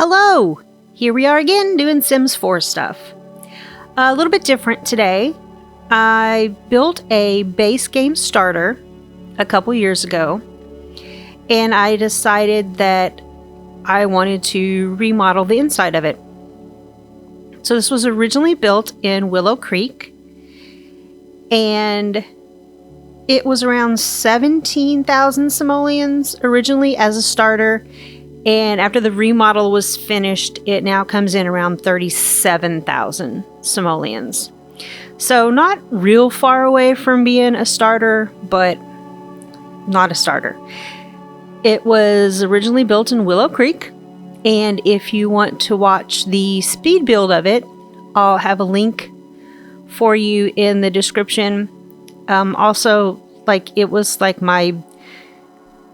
Hello! Here we are again doing Sims 4 stuff. A little bit different today. I built a base game starter a couple years ago, and I decided that I wanted to remodel the inside of it. So this was originally built in Willow Creek, and it was around 17,000 simoleons originally as a starter. And after the remodel was finished, it now comes in around 37,000 simoleons. So not real far away from being a starter, but not a starter. It was originally built in Willow Creek. And if you want to watch the speed build of it, I'll have a link for you in the description. Also, it was my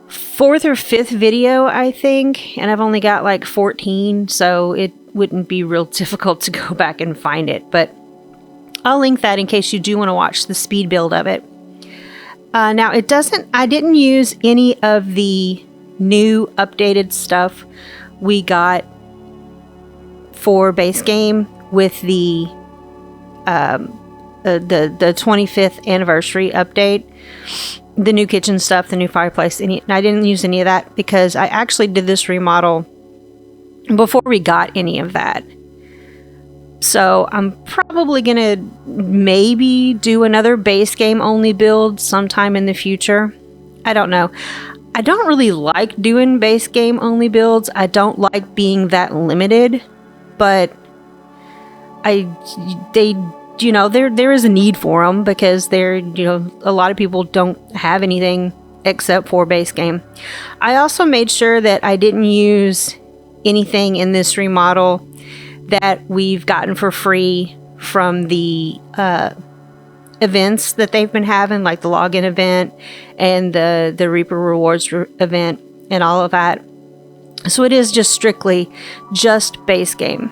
fourth or fifth video, I think, and I've only got 14, so it wouldn't be real difficult to go back and find it, but I'll link that in case you do want to watch the speed build of it. Now I didn't use any of the new updated stuff we got for base game with the 25th anniversary update. The new kitchen stuff, the new fireplace, and I didn't use any of that because I actually did this remodel before we got any of that. So I'm probably gonna maybe do another base game only build sometime in the future. I don't know. I don't really like doing base game only builds. I don't like being that limited, but there is a need for them because a lot of people don't have anything except for base game. I also made sure that I didn't use anything in this remodel that we've gotten for free from the events that they've been having, like the login event and the Reaper Rewards event and all of that. So it is just strictly just base game.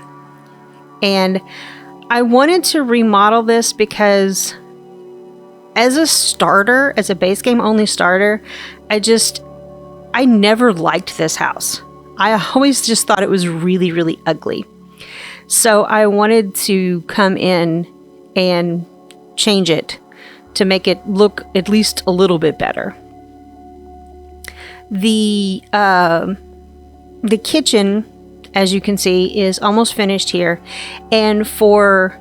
And I wanted to remodel this because as a starter, as a base game only starter, I never liked this house. I always just thought it was really, really ugly. So I wanted to come in and change it to make it look at least a little bit better. The kitchen, as you can see, is almost finished here. And for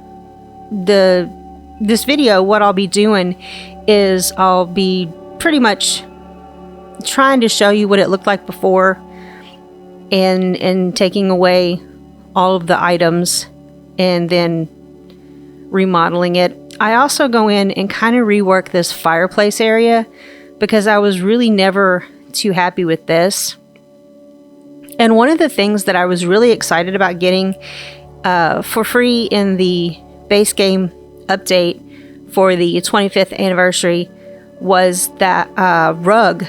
this video, what I'll be doing is I'll be pretty much trying to show you what it looked like before and taking away all of the items and then remodeling it. I also go in and kind of rework this fireplace area because I was really never too happy with this. And one of the things that I was really excited about getting for free in the base game update for the 25th anniversary was that rug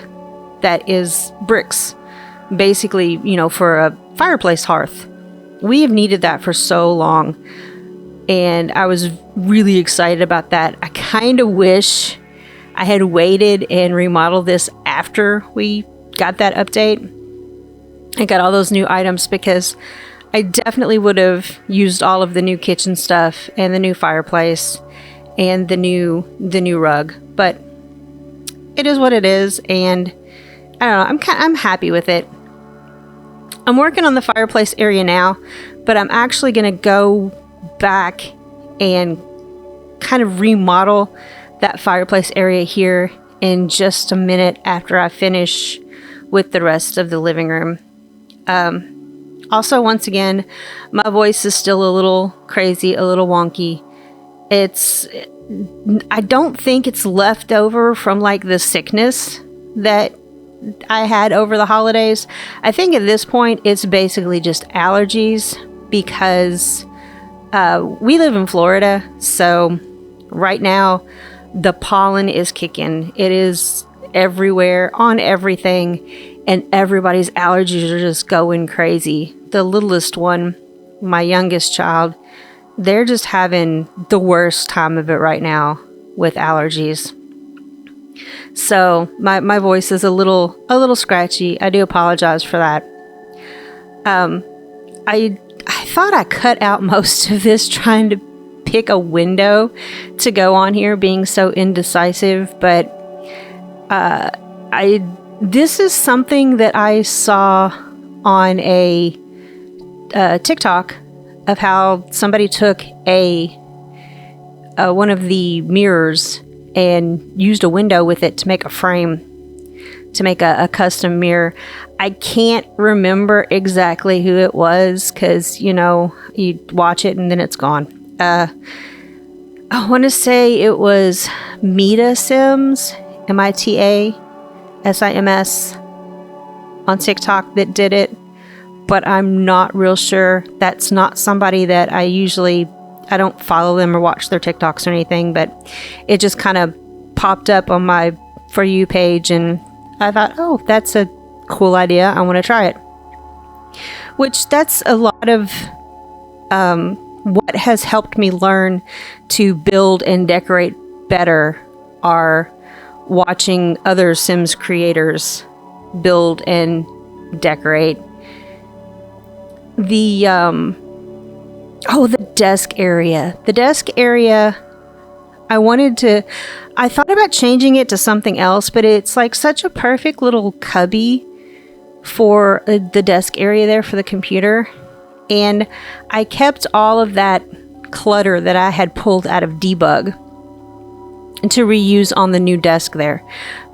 that is bricks, basically, for a fireplace hearth. We have needed that for so long, and I was really excited about that. I kind of wish I had waited and remodeled this after we got that update. I got all those new items because I definitely would have used all of the new kitchen stuff and the new fireplace and the new rug. But it is what it is, and I don't know. I'm happy with it. I'm working on the fireplace area now, but I'm actually going to go back and kind of remodel that fireplace area here in just a minute after I finish with the rest of the living room. Also, once again, my voice is still a little crazy, a little wonky. I don't think it's left over from the sickness that I had over the holidays. I think at this point it's basically just allergies because we live in Florida, so right now the pollen is kicking. It is everywhere, on everything, and everybody's allergies are just going crazy. The littlest one, my youngest child, they're just having the worst time of it right now with allergies. So my voice is a little scratchy. I do apologize for that. I thought I cut out most of this trying to pick a window to go on here, being so indecisive, but this is something that I saw on a TikTok of how somebody took one of the mirrors and used a window with it to make a frame, to make a custom mirror. I can't remember exactly who it was because, you watch it and then it's gone. I want to say it was Mita Sims, MITASIMS, on TikTok that did it, but I'm not real sure. That's not somebody that I don't follow them or watch their TikToks or anything, but it just kind of popped up on my For You page, and I thought, oh, that's a cool idea. I want to try it. Which that's a lot of what has helped me learn to build and decorate better are watching other Sims creators build and decorate. The desk area. The desk area, I thought about changing it to something else, but it's like such a perfect little cubby for the desk area there for the computer. And I kept all of that clutter that I had pulled out of debug to reuse on the new desk there.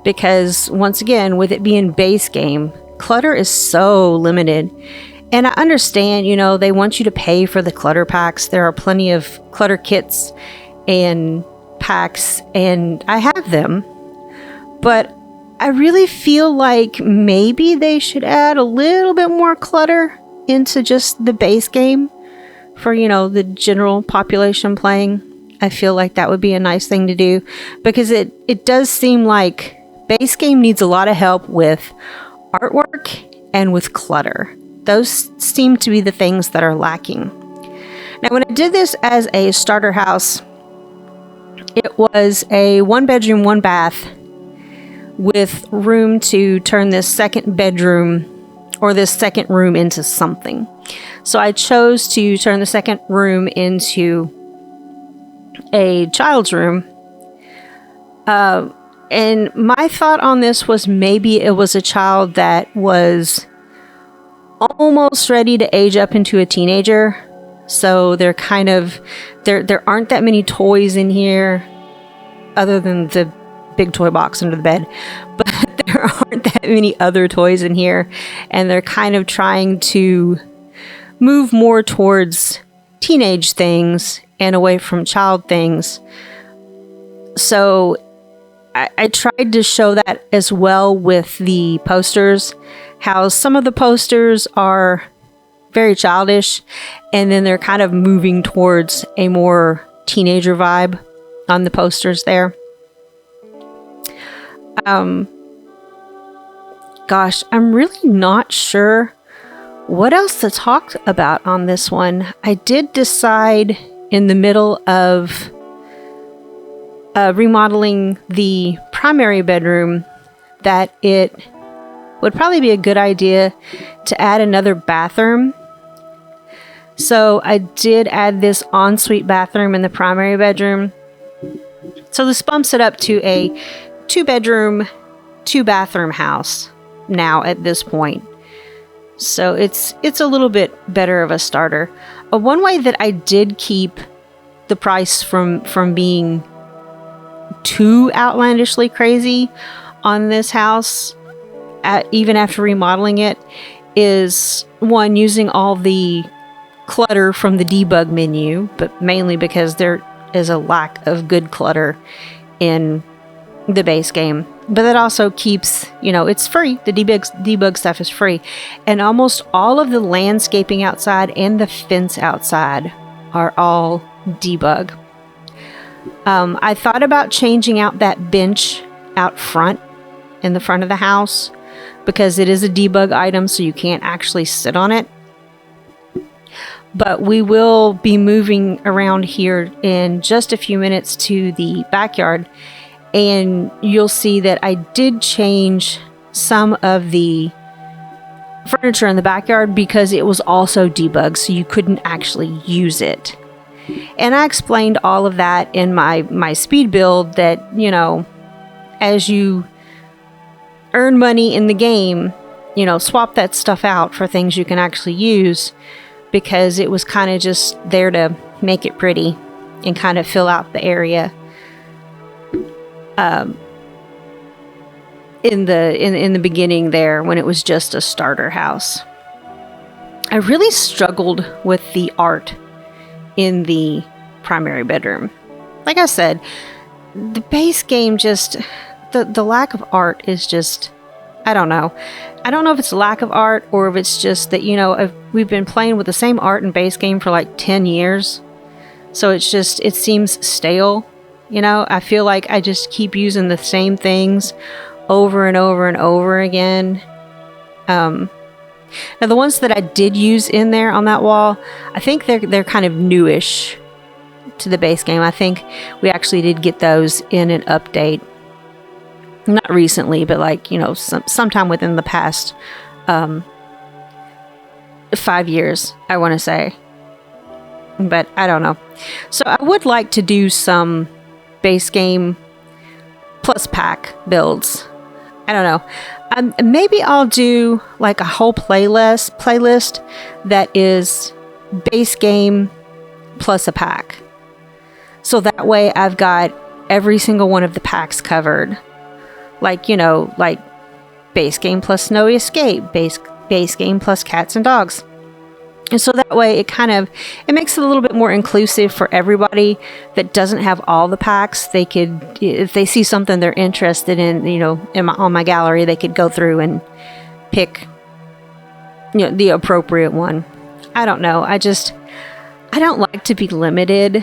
Because once again, with it being base game, clutter is so limited. And I understand, they want you to pay for the clutter packs. There are plenty of clutter kits and packs, and I have them. But I really feel like maybe they should add a little bit more clutter into just the base game for, the general population playing. I feel like that would be a nice thing to do, because it does seem like base game needs a lot of help with artwork and with clutter. Those seem to be the things that are lacking. Now, when I did this as a starter house, it was a 1-bedroom, 1-bath with room to turn this second bedroom or this second room into something. So I chose to turn the second room into a child's room. And my thought on this was maybe it was a child that was almost ready to age up into a teenager. So they're kind of, there aren't that many toys in here other than the big toy box under the bed. But there aren't that many other toys in here. And they're kind of trying to move more towards teenage things and away from child things. So I tried to show that as well with the posters, how some of the posters are very childish, and then they're kind of moving towards a more teenager vibe on the posters there. Gosh, I'm really not sure what else to talk about on this one. I did decide in the middle of remodeling the primary bedroom that it would probably be a good idea to add another bathroom. So I did add this ensuite bathroom in the primary bedroom. So this bumps it up to a 2-bedroom, 2-bathroom house now at this point. So it's a little bit better of a starter. One way that I did keep the price from being too outlandishly crazy on this house, even after remodeling it, is one, using all the clutter from the debug menu, but mainly because there is a lack of good clutter in the base game. But that also keeps, it's free. The debug stuff is free. And almost all of the landscaping outside and the fence outside are all debug. I thought about changing out that bench out front in the front of the house, because it is a debug item, so you can't actually sit on it. But we will be moving around here in just a few minutes to the backyard, and you'll see that I did change some of the furniture in the backyard because it was also debugged, so you couldn't actually use it. And I explained all of that in my speed build, that, you know, as you earn money in the game, you know, swap that stuff out for things you can actually use, because it was kind of just there to make it pretty and kind of fill out the area in the beginning there, when it was just a starter house. I really struggled with the art in the primary bedroom. Like I said, the base game just, the lack of art is just, I don't know. I don't know if it's lack of art or if it's just that, you know, we've been playing with the same art and base game for like 10 years. So it's just, it seems stale. You know, I feel like I just keep using the same things over and over and over again. Now the ones that I did use in there on that wall, I think they're kind of newish to the base game. I think we actually did get those in an update. Not recently, but like, you know, sometime within the past 5 years, I want to say. But I don't know. So I would like to do some base game plus pack builds. I don't know. Maybe I'll do like a whole playlist that is base game plus a pack. So that way I've got every single one of the packs covered. Like, you know, like base game plus Snowy Escape, base game plus Cats and Dogs. And so that way it makes it a little bit more inclusive for everybody that doesn't have all the packs. They could, if they see something they're interested in, you know, on my gallery, they could go through and pick, you know, the appropriate one. I don't know. I don't like to be limited.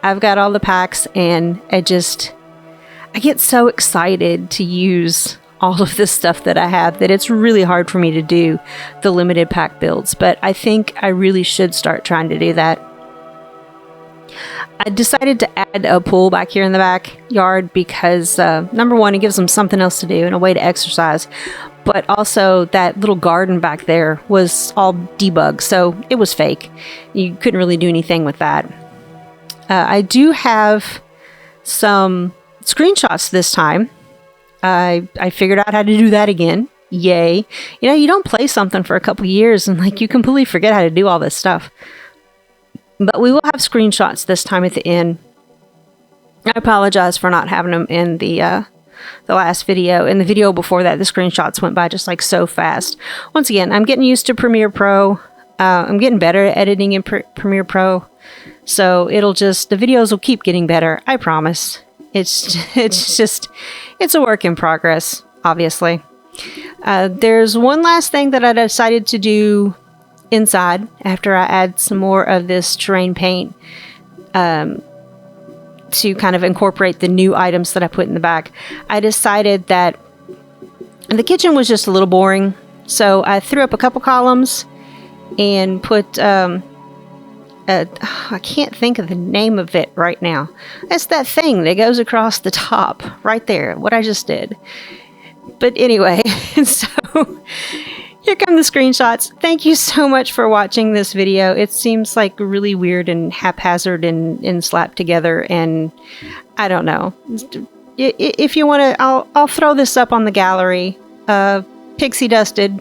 I've got all the packs, and I get so excited to use all of this stuff that I have that it's really hard for me to do the limited pack builds. But I think I really should start trying to do that. I decided to add a pool back here in the backyard because, number one, it gives them something else to do and a way to exercise. But also that little garden back there was all debugged, so it was fake. You couldn't really do anything with that. I do have some screenshots this time. I figured out how to do that again. Yay. You know, you don't play something for a couple years and like you completely forget how to do all this stuff. But we will have screenshots this time at the end. I apologize for not having them in the last video. In the video before that, the screenshots went by just like so fast. Once again, I'm getting used to Premiere Pro. I'm getting better at editing in Premiere Pro. So the videos will keep getting better. I promise. It's a work in progress, obviously. There's one last thing that I decided to do inside after I add some more of this terrain paint to kind of incorporate the new items that I put in the back. I decided that the kitchen was just a little boring, so I threw up a couple columns and put I can't think of the name of it right now. It's that thing that goes across the top right there, what I just did. But anyway, so here come the screenshots. Thank you so much for watching this video. It seems like really weird and haphazard and slapped together, and I don't know. If you want to, I'll throw this up on the gallery, pixie dusted,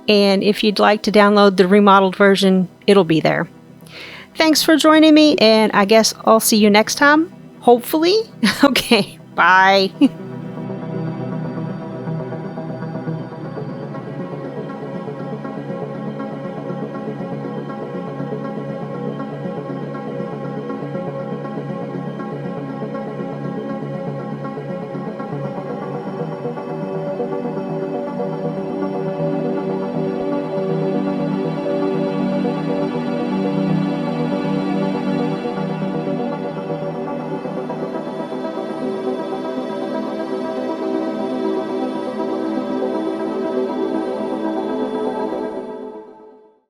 and if you'd like to download the remodeled version, it'll be there. Thanks for joining me, and I guess I'll see you next time, hopefully. Okay, bye.